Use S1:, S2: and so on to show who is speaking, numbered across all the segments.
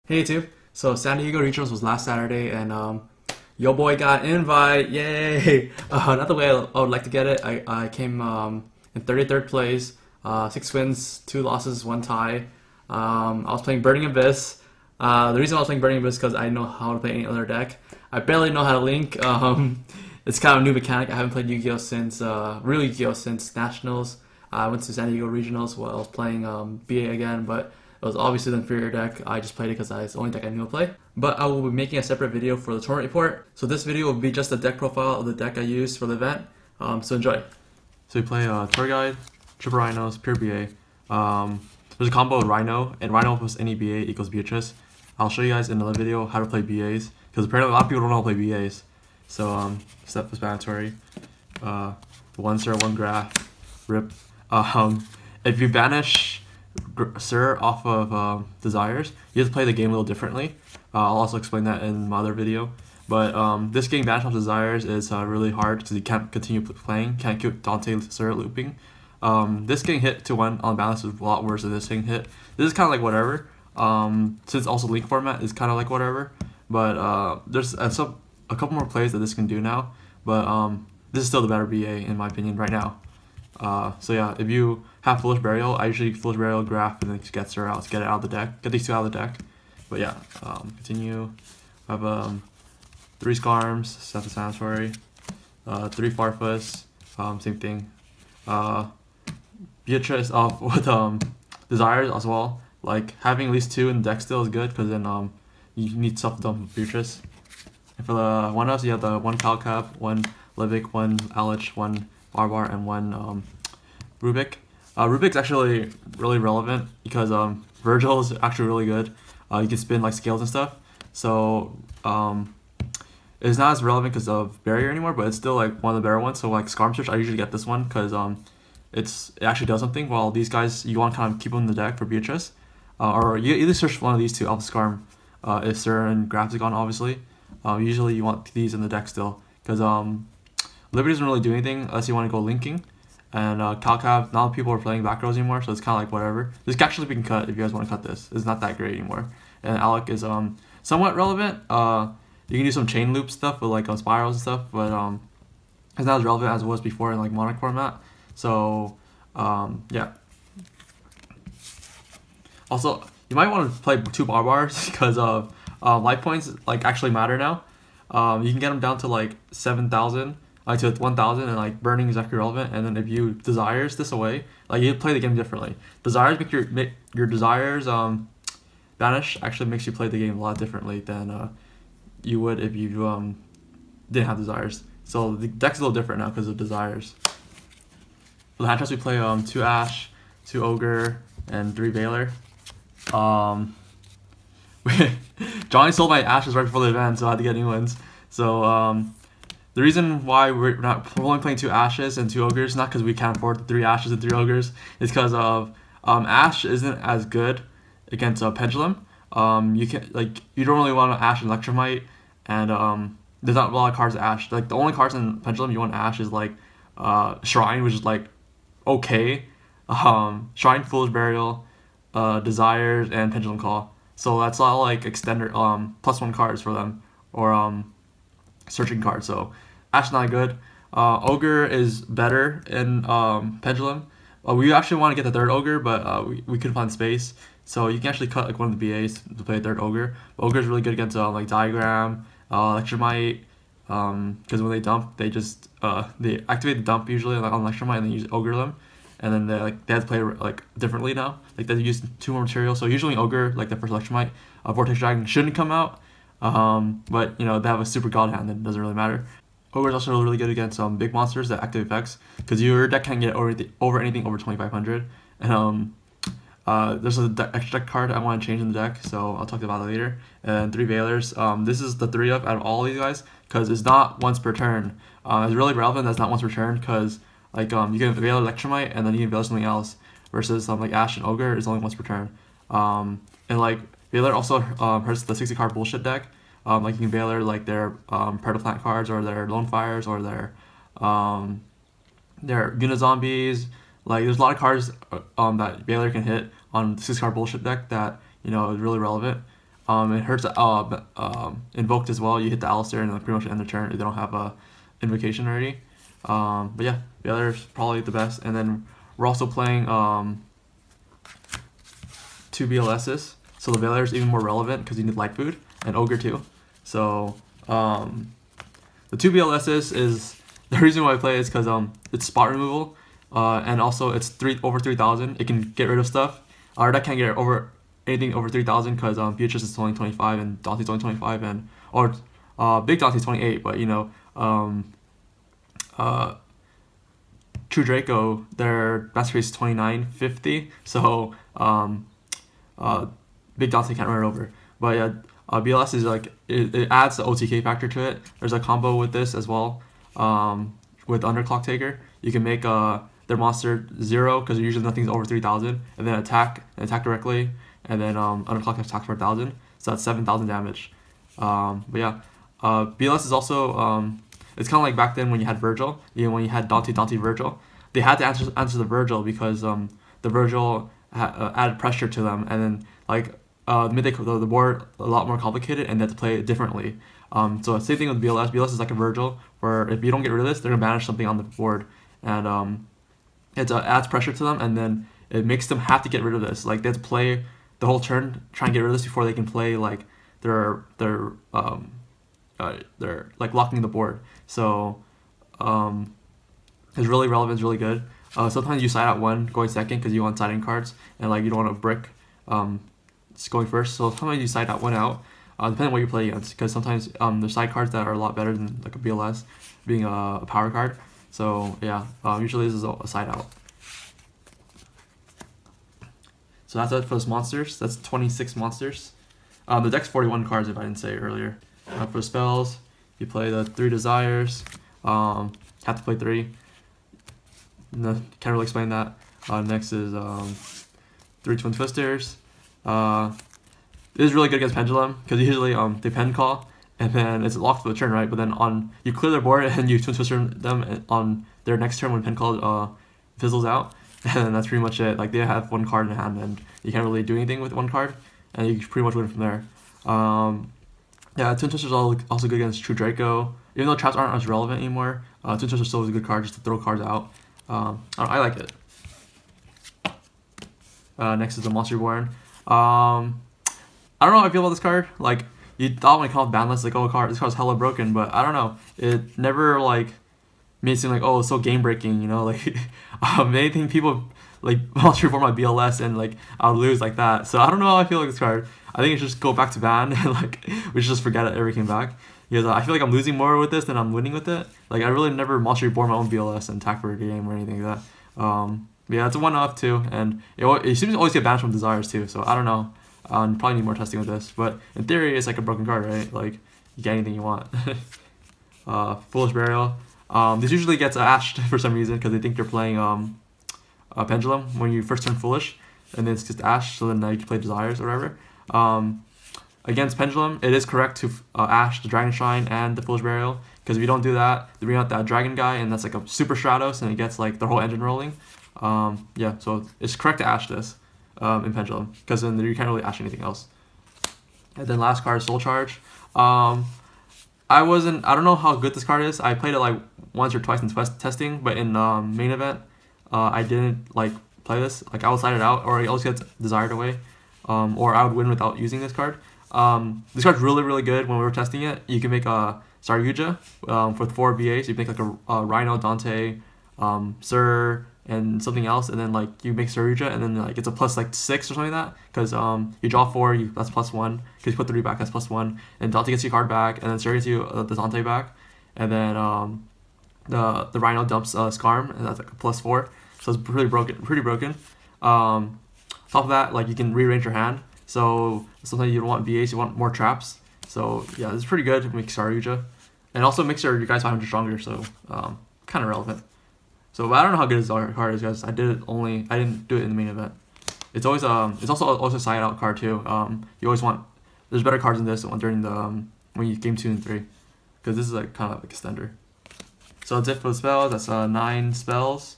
S1: Hey YouTube. So San Diego Regionals was last Saturday, and yo boy got an invite. Yay! Not the way I would like to get it. I came in 33rd place, 6 wins, 2 losses, 1 tie. I was playing Burning Abyss. The reason I was playing Burning Abyss is because I know how to play any other deck. I barely know how to link. It's kind of a new mechanic. I haven't played Yu-Gi-Oh since real Yu-Gi-Oh since Nationals. I went to San Diego Regionals while I was playing BA again, but it was obviously the inferior deck. I just played it because it's the only deck I knew to play. But I will be making a separate video for the tournament report. So this video will be just the deck profile of the deck I used for the event. So enjoy.
S2: So we play Tour Guide, Triple Rhinos, Pure BA. There's a combo with Rhino, and Rhino plus any BA equals Beatrice. I'll show you guys in another video how to play BAs, because apparently a lot of people don't know how to play BAs. So self-explanatory. 1 Sir, 1 Graph, RIP. If you banish Sir off of Desires, you have to play the game a little differently. I'll also explain that in my other video. But this getting banished off Desires is really hard because you can't continue playing, can't keep Dante Sir looping. This getting hit to 1 on balance is a lot worse than this getting hit. This is kind of like whatever. Since also Link format is kind of like whatever. But there's a couple more plays that this can do now. But this is still the better BA in my opinion right now. So yeah, if you have Foolish Burial, I usually Foolish Burial, Graph, and then just get Sir out, get it out of the deck, get these 2 out of the deck. But yeah, continue. I have 3 Skarms, self-explanatory, 3 Farfus, same thing. Beatrice with Desires as well. Like having at least 2 in the deck still is good because then you need stuff to dump Beatrice. And for the 1-ups, you have the 1 Calcap, 1 Livic, 1 Alich, 1 Barbar, and 1 Rubik. Rubik's actually really relevant because Virgil is actually really good. You can spin like scales and stuff. So it's not as relevant because of Barrier anymore, but it's still like one of the better ones. So like Skarm Search, I usually get this one because it actually does something. While these guys, you want to kind of keep them in the deck for Beatrice. Or you either search one of these 2, Alpha Skarm, if Sir and Graph is gone, obviously. Usually you want these in the deck still because Liberty doesn't really do anything unless you want to go linking. And Calcab, not people are playing back rows anymore, so it's kind of like whatever. This can actually be cut if you guys want to cut this. It's not that great anymore. And Alec is somewhat relevant. You can do some chain loop stuff with like spirals and stuff, but it's not as relevant as it was before in like Monarch format. So yeah. Also, you might want to play 2 Barbars because of life points like actually matter now. You can get them down to like 7,000. Like to 1,000, and like burning is actually relevant. And then if you Desires this away, like you play the game differently. Desires make your Desires banish actually makes you play the game a lot differently than you would if you didn't have Desires. So the deck's a little different now because of Desires. For the hand traps we play 2 Ash, 2 Ogre, and 3 Veiler. Johnny sold my Ashes right before the event, so I had to get new ones. So the reason why we're only playing 2 Ashes and 2 Ogres, not because we can't afford the 3 Ashes and 3 Ogres, is because of Ash isn't as good against Pendulum. You don't really want to Ash and Electromite, and there's not a lot of cards to Ash. Like the only cards in Pendulum you want to Ash is like Shrine, which is like okay, Shrine, Foolish Burial, Desires, and Pendulum Call. So that's all like extender +1 cards for them, or searching cards. So Ash not good. Ogre is better in Pendulum. We actually want to get the 3rd Ogre, but we couldn't find space. So you can actually cut like one of the BAs to play a 3rd Ogre. But Ogre is really good against like Diagram, Electromite, because when they dump, they just they activate the dump usually like on Electromite and then use Ogre them, and then they have to play like differently now. Like they use 2 more materials. So usually Ogre, like the first Electromite, Vortex Dragon shouldn't come out. But you know they have a super god hand, then it doesn't really matter. Ogre is also really good against big monsters that active effects, because your deck can't get over anything over 2,500. And there's an extra deck card I want to change in the deck, so I'll talk about it later. And 3 Veilers. This is the 3 up out of all of these guys because it's not once per turn. It's really relevant that's not once per turn because like you can Veil Electromite and then you can Veil something else, versus like Ash and Ogre is only once per turn. And like Veiler also hurts the 60 card bullshit deck. Like you can Veiler like their Predator Plant cards or their Lone Fires or their Unizombies. Like there's a lot of cards that Veiler can hit on the 6 card bullshit deck that you know is really relevant. It hurts invoked as well. You hit the Alistair and pretty much end the turn if they don't have a invocation already. But yeah, the other's probably the best. And then we're also playing 2 BLSs, so the Veiler is even more relevant because you need light food, and Ogre too. So the 2 BLSs is the reason why I play is because it's spot removal, and also it's over 3,000. It can get rid of stuff. Our deck can't get over anything over 3,000 because Beatrice is only 25 and Dante's only 25 and Big Dante's 28, but you know True Draco, their best race is 29.50, so Big Dante can't run it over. But yeah, BLS is like it adds the OTK factor to it. There's a combo with this as well. With Underclock Taker, you can make their monster 0 because usually nothing's over 3,000, and then attack directly, and then Underclock attack for 1,000, so that's 7,000 damage. But yeah, BLS is also it's kind of like back then when you had Virgil, when you had Dante Virgil, they had to answer the Virgil because the Virgil added pressure to them, and then like made the board a lot more complicated, and they had to play it differently. So same thing with BLS. BLS is like a Virgil, where if you don't get rid of this, they're gonna banish something on the board, and it adds pressure to them, and then it makes them have to get rid of this. Like they have to play the whole turn, try and get rid of this before they can play like they're like locking the board. So it's really relevant, it's really good. Sometimes you side out one going second because you want siding cards, and like you don't want a brick just going first. So sometimes you side out one out, depending on what you play against, because sometimes there's side cards that are a lot better than like a BLS being a power card. So yeah, usually this is a side out. So that's it for those monsters. That's 26 monsters. The deck's 41 cards if I didn't say it earlier. For spells, you play the 3 Desires. Have to play 3. No, can't really explain that. Next is 3 Twin Twisters. It is really good against Pendulum because usually they pen call and then it's locked for the turn, right? But then you clear their board and you Twin Twister them on their next turn when pen call fizzles out, and that's pretty much it. Like they have 1 card in hand and you can't really do anything with 1 card, and you pretty much win from there. Yeah, Twin Twisters are also good against True Draco. Even though traps aren't as relevant anymore, Twin Twister still is a good card just to throw cards out. I like it. Next is the Monster Reborn. I don't know how I feel about this card. Like, you thought when it came off ban list, like, oh, this card's hella broken, but I don't know. It never, like, made it seem like, oh, it's so game breaking, you know? Like, anything people, like, Monster Reborn my BLS and, like, I'll lose like that. So I don't know how I feel like this card. I think it should just go back to ban and, like, we should just forget it ever came back. Because I feel like I'm losing more with this than I'm winning with it. Like, I really never Monster Reborn my own BLS and attack for a game or anything like that. Yeah, it's a 1-off too, and it seems to always get banished from Desires too, so I don't know. Probably need more testing with this, but in theory, it's like a broken card, right? Like, you get anything you want. Foolish Burial. This usually gets ashed for some reason because they think you're playing Pendulum when you first turn Foolish, and then it's just ash, so then you can play Desires or whatever. Against Pendulum, it is correct to ash the Dragon Shrine and the Foolish Burial, because if you don't do that, they bring out that Dragon guy, and that's like a Super Stratos, and it gets like the whole engine rolling. Yeah, so it's correct to ash this in Pendulum, because then you can't really ash anything else. And then last card, Soul Charge. I don't know how good this card is. I played it like once or twice in testing, but in main event, I didn't like play this. Like I would side it out, or I always get desired away, or I would win without using this card. This card's really, really good. When we were testing it, you can make a Saryuja for 4 BAs. You make like a Rhino, Dante, Sir, and something else, and then like you make Saryuja, and then like it's a plus like 6 or something like that, because you draw 4, that's plus 1, because you put 3 back, that's plus 1, and Dante gets your card back, and then Sir gets you the Dante back, and then the Rhino dumps Skarm, and that's like a plus 4, so it's pretty broken. Top of that, like you can rearrange your hand, so sometimes you don't want BAs, you want more traps, so yeah, it's pretty good to make Saryuja, and also makes your guys 500 stronger, so kind of relevant. So, but I don't know how good this card is, guys. I didn't do it in the main event. It's always it's also a side out card too. You always want, there's better cards than this one during the when you game 2 and 3, because this is like kind of like extender. So that's it for the spells. That's 9 spells.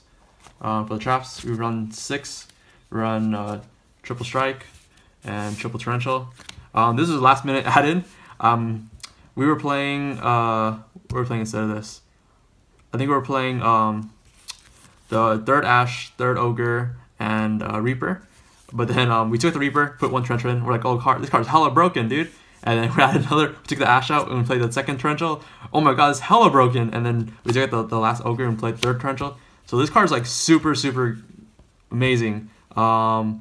S2: For the traps, we run 6. We run triple strike and triple torrential. This is a last minute add-in. We were playing instead of this. I think we were playing the third Ash, third Ogre, and Reaper. But then we took the Reaper, put one Torrential in. We're like, oh, this card's hella broken, dude. And then we added another, we took the Ash out and we played the second Torrential. Oh my god, it's hella broken. And then we took the last Ogre and played third Torrential. So this card's like super, super amazing. It was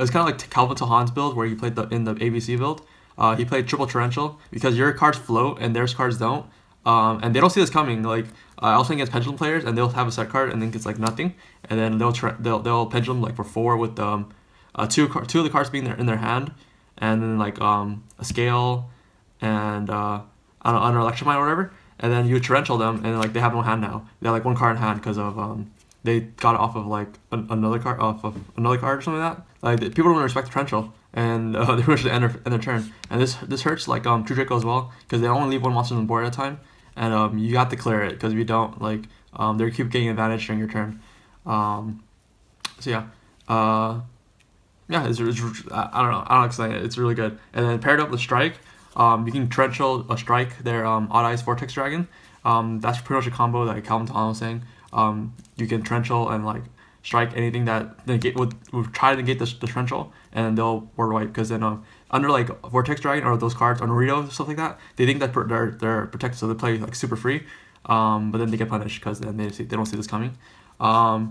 S2: kind of like Calvin Tahan's build where he played in the ABC build. He played triple Torrential because your cards float and their cards don't. And they don't see this coming. Like I was playing against Pendulum players and they'll have a set card and think it's like nothing, and then they'll Pendulum like for 4 with two of the cards being in their hand, and then like a Scale and an Electromine or whatever, and then you Torrential them and like they have no hand now. They have like 1 card in hand because of they got it off of like another card or something like that. Like people don't respect the Torrential, and they wish to end their turn. And this hurts like True Draco as well because they only leave 1 monster on the board at a time, and you have to clear it because if you don't, like they keep getting advantage during your turn. So yeah, it's I don't know, I don't explain it. It's really good. And then paired up with Strike, you can Torrential a Strike their Odd Eyes Vortex Dragon. That's pretty much a combo that Calvin Tahan was saying. You can Torrential and like Strike anything that would try to negate the Torrential, and they'll board wipe because then under like Vortex Dragon or those cards on Naruto stuff like that, they think that they're protected, so they play like super free. But then they get punished because then they don't see this coming. But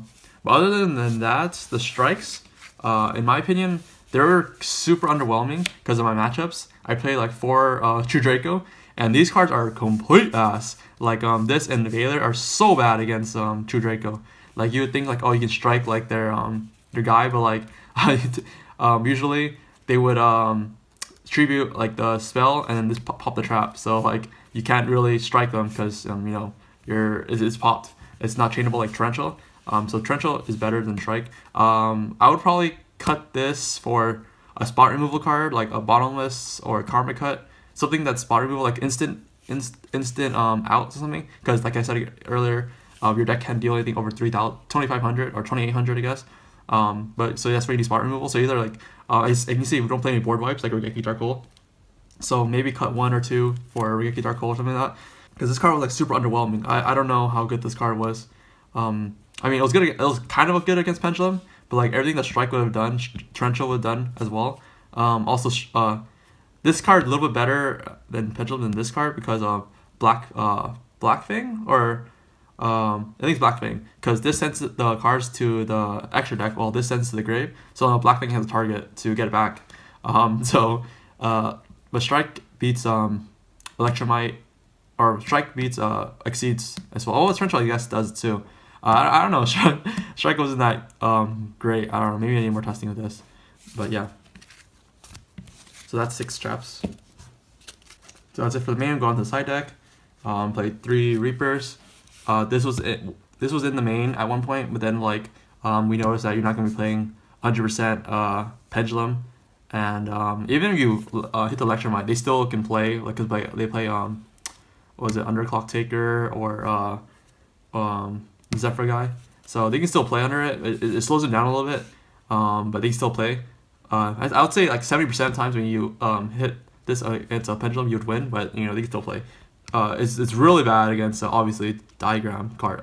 S2: other than that, the strikes, in my opinion, they were super underwhelming because of my matchups. I play like 4 True Draco, and these cards are complete ass. Like this and Veiler are so bad against True Draco. Like you would think like, oh, you can strike like their guy, but like usually they would tribute like the spell and then just pop the trap. So like you can't really strike them because you know it's popped. It's not chainable like Torrential. So Torrential is better than Strike. I would probably cut this for a spot removal card like a Bottomless or a Karma Cut, something that's spot removal like instant out or something. Because like I said earlier, your deck can't deal anything over 2,500 or 2,800, I guess. But so that's why you need spot removal. So either like as you can see, we don't play any board wipes like Regeki Dark Hole. So maybe cut 1 or 2 for Regeki Dark Hole or something like that. Because this card was like super underwhelming. I don't know how good this card was. I mean, it was good. It was kind of good against Pendulum, but like everything that Strike would have done, Torrential would have done as well. Also, this card a little bit better than Pendulum than this card because Black Fang or I think it's Black Fang because this sends the cards to the extra deck. Well, this sends to the grave, so Black Fang has a target to get it back. But Strike beats Electromite, or Strike beats Exceeds as well. Oh, Torrential I guess does too. I don't know. Strike wasn't that great. I don't know. Maybe I need more testing with this. But yeah. So that's 6 traps. So that's it for the main. Go on to the side deck. Played 3 Reapers. This was in the main at one point, but then like we noticed that you're not gonna be playing 100% Pendulum, and even if you hit the Electromite, they still can play like cause they play what was it, Underclock Taker or Zephyr guy, so they can still play under it. It slows them down a little bit, but they can still play. I would say like 70% of times when you hit this against a Pendulum, you would win, but you know they can still play. It's really bad against obviously Diagram card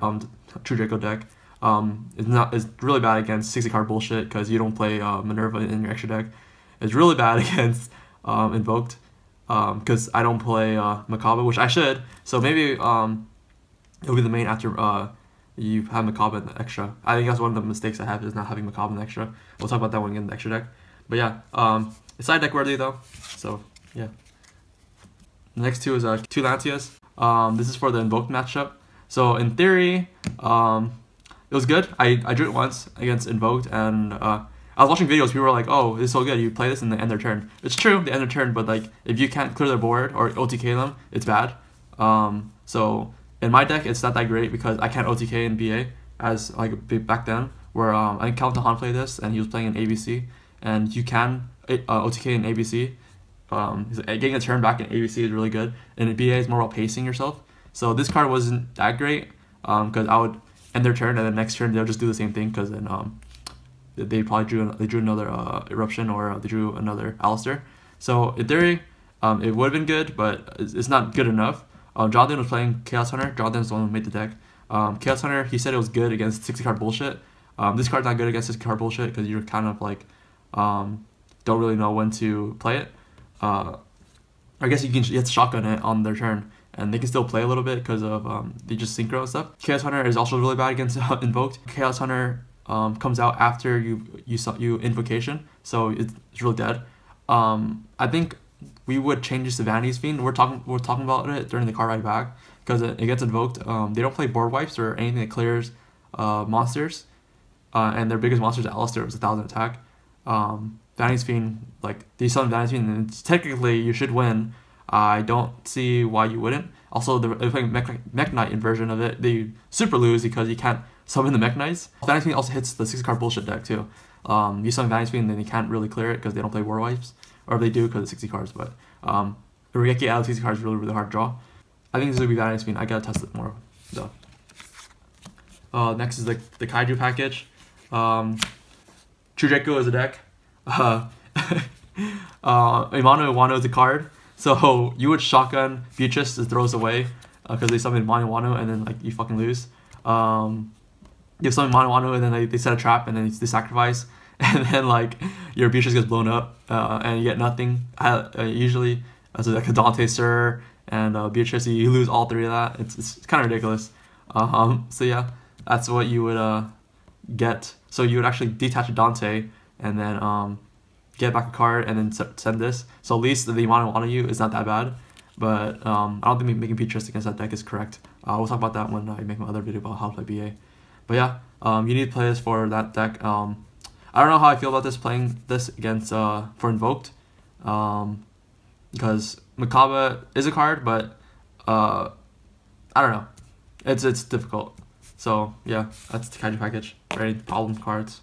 S2: True Draco deck. It's really bad against 60 card bullshit because you don't play Minerva in your extra deck. It's really bad against Invoked because I don't play Macabre, which I should. So maybe it'll be the main after you have Macabre in the extra. I think that's one of the mistakes I have is not having Macabre in the extra. We'll talk about that when we get in the extra deck. But yeah, it's side deck worthy though. So yeah. The next 2 is 2 Lantias. This is for the Invoked matchup. So in theory, it was good. I drew it once against Invoked, and I was watching videos. People were like, "Oh, this is so good. You play this and they end their turn." It's true, they end their turn, but like if you can't clear their board or OTK them, it's bad. So in my deck, it's not that great because I can't OTK in BA as like back then. Where I think Calvin Tahan played this and he was playing in ABC, and you can OTK in ABC. Getting a turn back in ABC is really good, and in BA is more about pacing yourself. So this card wasn't that great because I would end their turn and then next turn they'll just do the same thing because then they probably drew another Eruption, or they drew another Alistair. So in theory, it would have been good, but it's not good enough. Jonathan was playing Chaos Hunter. Jonathan's the one who made the deck. Chaos Hunter, he said it was good against 60 card bullshit. This card's not good against 60 card bullshit because you're kind of like don't really know when to play it. I guess you have to shotgun it on their turn, and they can still play a little bit because of they just synchro and stuff. Chaos Hunter is also really bad against Invoked. Chaos Hunter comes out after you Invocation, so it's really dead. I think we would change this to Vanity's Fiend. We're talking about it during the card ride back, because it gets invoked. They don't play board wipes or anything that clears monsters, and their biggest monster is Alistair, with 1,000 attack. Vanity's Fiend, like, they summon Vanity's Fiend, and technically you should win. I don't see why you wouldn't. Also, they're playing Mech Knight inversion of it. They super lose because you can't summon the Mech Knights. Vanity's Fiend also hits the 60 card bullshit deck too. You summon Vanity's Fiend, and then you can't really clear it because they don't play war wipes, or if they do because it's 60 cards. But the Regeki out of 60 cards is really hard to draw. I think this would be Vanity's Fiend. I gotta test it more though. Next is the Kaiju package. True Draco is a deck. Iwano is a card. So you would shotgun Beatrice to throws away because they summon Wano, and then like you fucking lose. You summon Wano, and then they set a trap, and then they sacrifice, and then like your Beatrice gets blown up, and you get nothing. Usually as like a Dante Sir and Beatrice, you lose all three of that. It's kind of ridiculous. So yeah, that's what you would get. So you would actually detach a Dante, and then get back a card, and then send this. So at least the Wano you is not that bad. But I don't think making Beatrice against that deck is correct. We'll talk about that when I make my other video about how to play BA. But yeah, you need to play this for that deck. I don't know how I feel about this, playing this against for Invoked, because Makaba is a card, but I don't know, it's difficult. So yeah, that's the Kaiju package. Ready? Problem cards.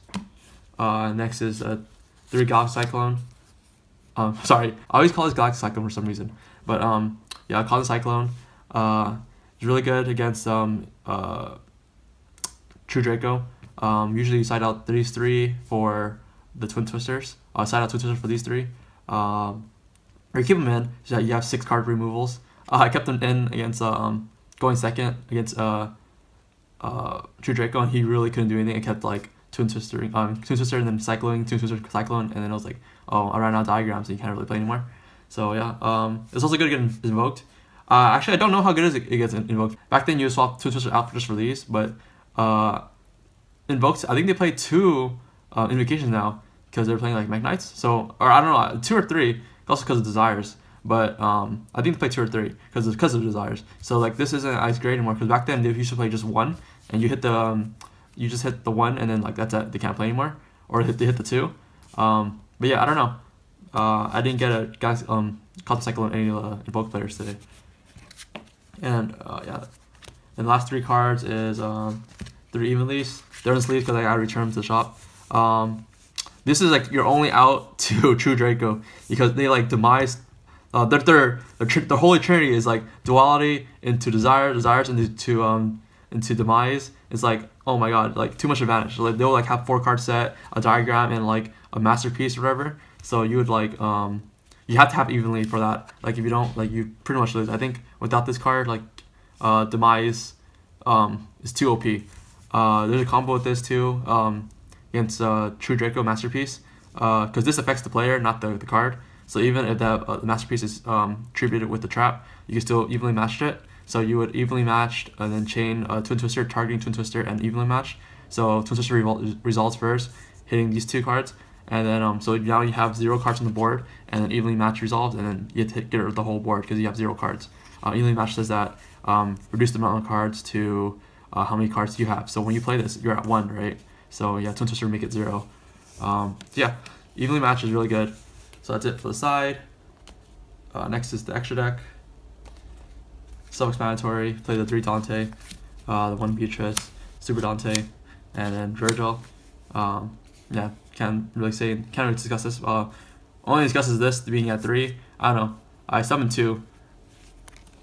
S2: Next is 3 Galaxy Cyclone. Sorry, I always call this Galaxy Cyclone for some reason, but yeah, I call it Cyclone. It's really good against True Draco. Usually you side out these 3 for the Twin Twisters. Side out Twin Twisters for these 3. Or you keep them in, so that you have 6 card removals. I kept them in against going second against True Draco, and he really couldn't do anything. I kept like Twin Twister, and then Cyclone, Twin Twister, Cyclone, and then I was like, oh, I ran out of diagrams, so you can't really play anymore. So yeah, it's also good to get invoked. Actually, I don't know how good it gets invoked. Back then, you would swap Twin Twister out just for these, but invoked, I think they play 2 invocations now because they're playing like Mech Knights. So, or I don't know, 2 or 3, also because of desires. But I think they play 2 or 3 because of desires. So like this isn't as great anymore, because back then they used to play just 1, and you hit the you just hit the 1, and then like that's it. They can't play anymore, or they hit the 2. But yeah, I don't know. I didn't get a guys Cosmic Cycle on any Invoke players today. And yeah, and the last 3 cards is 3 Evenleafs. They're in sleeves because I gotta return them to the shop. This is like your only out to True Draco, because they like demise. The Holy Trinity is like duality into desires into demise. It's like, oh my god, like too much advantage. Like they'll like have 4 card set, a diagram, and like a masterpiece or whatever. So you would like you have to have evenly for that. Like if you don't, like you pretty much lose. I think without this card, like demise is too OP. There's a combo with this too against True Draco Masterpiece, because this affects the player, not the card. So even if that masterpiece is tributed with the trap, you can still evenly match it. So you would evenly match and then chain Twin Twister, targeting Twin Twister, and evenly match. So Twin Twister resolves first, hitting these 2 cards, and then so now you have 0 cards on the board, and then evenly match resolves, and then you have to get rid of the whole board because you have 0 cards. Evenly match says that reduce the amount of cards to how many cards you have. So when you play this, you're at 1, right? So yeah, Twin Twister make it 0. Yeah, evenly match is really good. So that's it for the side. Next is the extra deck. Self-explanatory. Play the 3 Dante, the 1 Beatrice, Super Dante, and then Virgil. Yeah, can't really discuss this. Only discusses this being at 3. I don't know. I summoned 2. You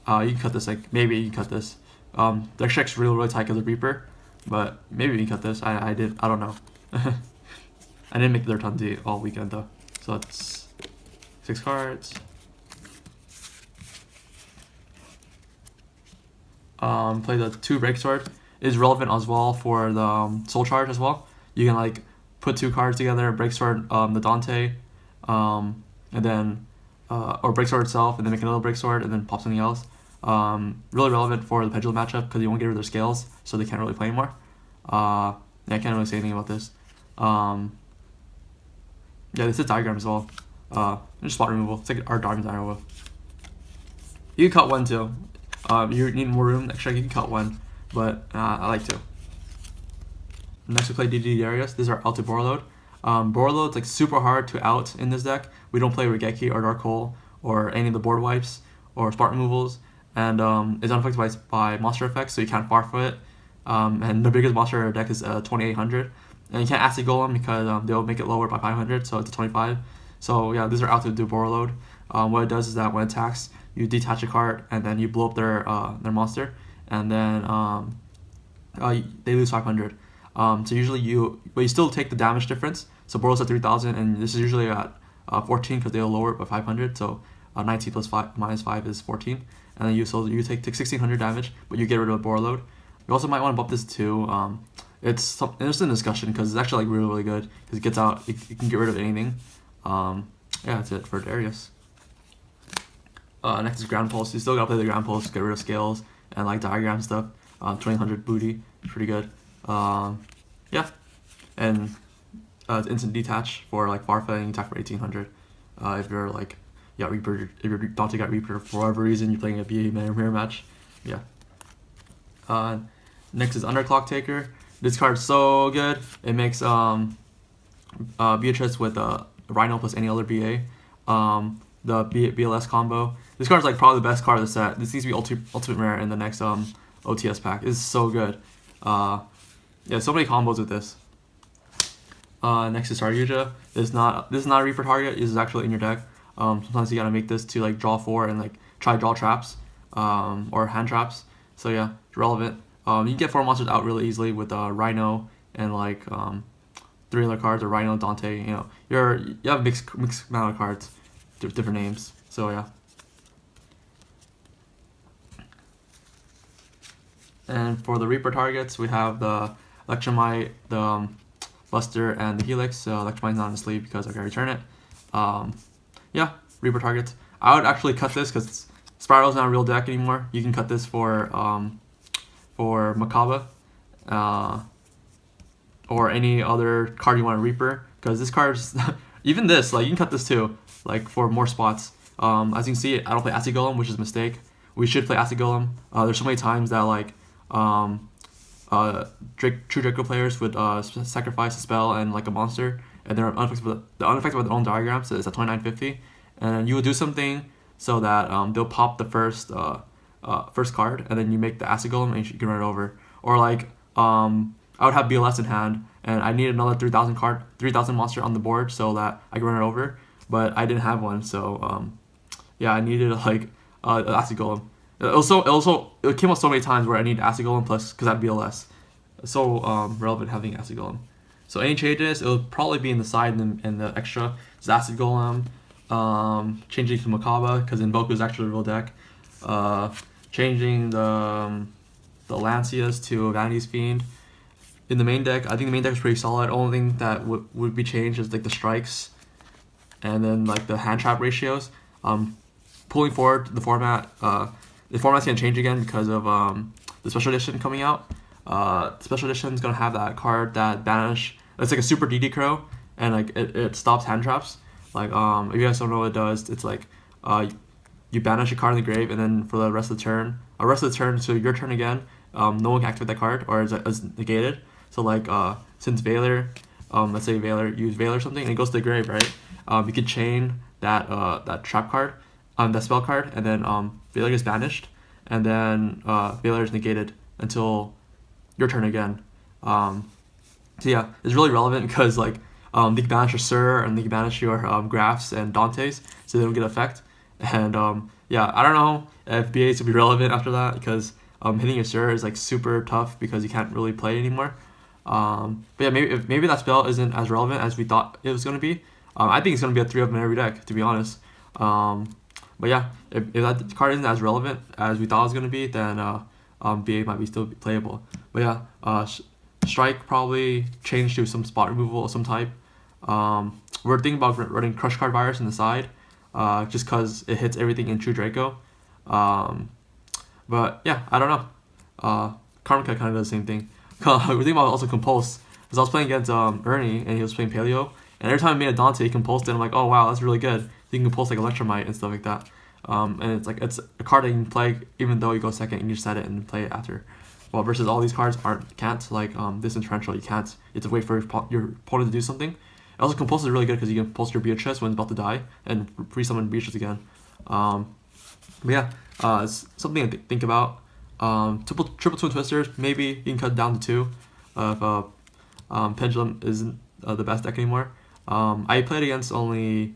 S2: can cut this. Like maybe you can cut this. The extra deck's really tight because of Reaper, but maybe you can cut this. I don't know. I didn't make the Rotundity all weekend though. So that's 6 cards. Play the 2 Break Sword. Is relevant as well for the Soul Charge as well. You can like put 2 cards together, Break Sword, the Dante, and then or Break Sword itself, and then make another Break Sword, and then pop something else. Really relevant for the Pendulum matchup because you won't get rid of their scales, so they can't really play anymore. Yeah, I can't really say anything about this. Yeah, this is diagram as well. Just spot removal. It's like our diamond arrow. You can cut 1 too. You need more room extra. You can cut 1, but I like to. Next we play DD Darius. This is our out to Borreload. Borreload's like super hard to out in this deck. We don't play Regeki or Dark Hole or any of the board wipes or spot removals, and it's unaffected by monster effects, so you can't Farfoot it. And the biggest monster in our deck is 2800, and you can't Acid Golem because they'll make it lower by 500, so it's a 25. So yeah, these are out to do Borreload. What it does is that when it attacks, you detach a card and then you blow up their monster, and then they lose 500. So usually but you still take the damage difference. So Borreload's at 3000, and this is usually at 14 because they'll lower it by 500. So 19 plus 5 minus 5 is 14, and then you take 1600 damage, but you get rid of Borreload. You also might want to bump this too. It's an interesting discussion because it's actually like really good because it gets out. You can get rid of anything. Yeah, that's it for Darius. Next is Ground Pulse. You still gotta play the Ground Pulse, get rid of scales and like diagram stuff. 2000 booty, pretty good. Yeah, and it's instant detach for like Farfetting, attack for 1800. If you're like, yeah, Reaper, if your Dante got Reaper for whatever reason, you're playing a BA mirror match. Yeah. Next is Underclock Taker. This card's so good. It makes Beatrice with Rhino plus any other BA. The BLS combo. This card's like probably the best card of the set. This needs to be ultimate rare in the next OTS pack. It's so good. Yeah, so many combos with this. Next is Saryuja. This is not a Reaper target. This is actually in your deck. Sometimes you gotta make this to like draw 4 and like try to draw traps or hand traps. So yeah, it's relevant. You can get 4 monsters out really easily with Rhino and like 3 other cards, or Rhino, Dante. You know, you have a mixed amount of cards, different names. So yeah. And for the Reaper targets, we have the Electromite, the Buster, and the Helix. So Electromite's not in the sleeve because I can return it. Yeah, Reaper targets. I would actually cut this because Spiral's not a real deck anymore. You can cut this for Makaba, or any other card you want to Reaper, because this card's even this, like you can cut this too, like for more spots. As you can see, I don't play Acid Golem, which is a mistake. We should play Acid Golem. There's so many times that like true Draco players would sacrifice a spell and like a monster, and they're unaffected by their own diagram, so it's at 2950, and you would do something so that they'll pop the first card, and then you make the Acid Golem and you can run it over. Or like I would have BLS in hand, and I need another 3000 monster on the board so that I can run it over, but I didn't have one, so yeah, I needed like Acid Golem. It came up so many times where I need Acid Golem plus because I have BLS. So relevant having Acid Golem. So any changes, it'll probably be in the side and the extra. It's Acid Golem. Changing to Makaba because Invoke is actually a real deck. Changing the Lancias to Vanity's Fiend. In the main deck, I think the main deck is pretty solid. Only thing that would be changed is like the strikes, and then like the hand trap ratios. Pulling forward the format, the format's gonna change again because of the special edition coming out. The special edition is gonna have that card that banish. It's like a super DD Crow, and like it stops hand traps. Like if you guys don't know what it does, it's like you banish a card in the grave, and then for the rest of the turn, so your turn again, no one can activate that card, or it's negated. So like since Veiler, let's say Veiler, use Veiler or something, and it goes to the grave, right? You could chain that trap card, that spell card, and then Veiler gets banished, and then Veiler is negated until your turn again. So yeah, it's really relevant because like they can banish your Sir, and they can banish your Graphs and Dantes, so they don't get effect. And yeah, I don't know if BAs will be relevant after that because hitting your Sir is like super tough because you can't really play it anymore. But yeah, maybe that spell isn't as relevant as we thought it was going to be. I think it's going to be a 3 of them in every deck, to be honest. But yeah, if that card isn't as relevant as we thought it was going to be, then BA might be still playable. But yeah, Strike probably change to some spot removal of some type. We're thinking about running Crush Card Virus on the side, just because it hits everything in True Draco. But yeah, I don't know. Karmika kind of does the same thing. We're thinking about also Compulse, because I was playing against Ernie and he was playing Paleo, and every time I made a Dante, he compulsed it. I'm like, oh wow, that's really good. You can compulse like Electromite and stuff like that. And it's a card that you can play even though you go second and you just set it and play it after. Well, versus all these cards can't, like this Torrential, you can't. You have to wait for your opponent to do something. And also Compulse is really good because you can pulse your Beatrice when it's about to die and re-summon Beatrice again. But yeah, it's something to think about. Triple Twin Twisters, maybe you can cut down to 2 if Pendulum isn't the best deck anymore. I played against only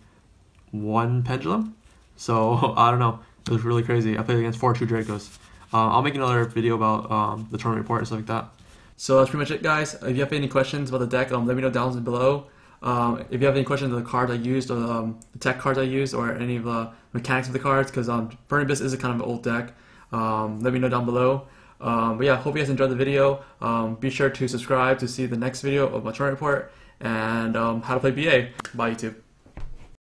S2: 1 Pendulum, so I don't know. It was really crazy. I played against 4 True Dracos. I'll make another video about the tournament report and stuff like that.
S1: So that's pretty much it, guys. If you have any questions about the deck, let me know down below. If you have any questions on the cards I used, or the tech cards I used, or any of the mechanics of the cards, because Burning Abyss is a kind of an old deck, let me know down below. But yeah, hope you guys enjoyed the video. Be sure to subscribe to see the next video of my tournament report and how to play BA. Bye, YouTube.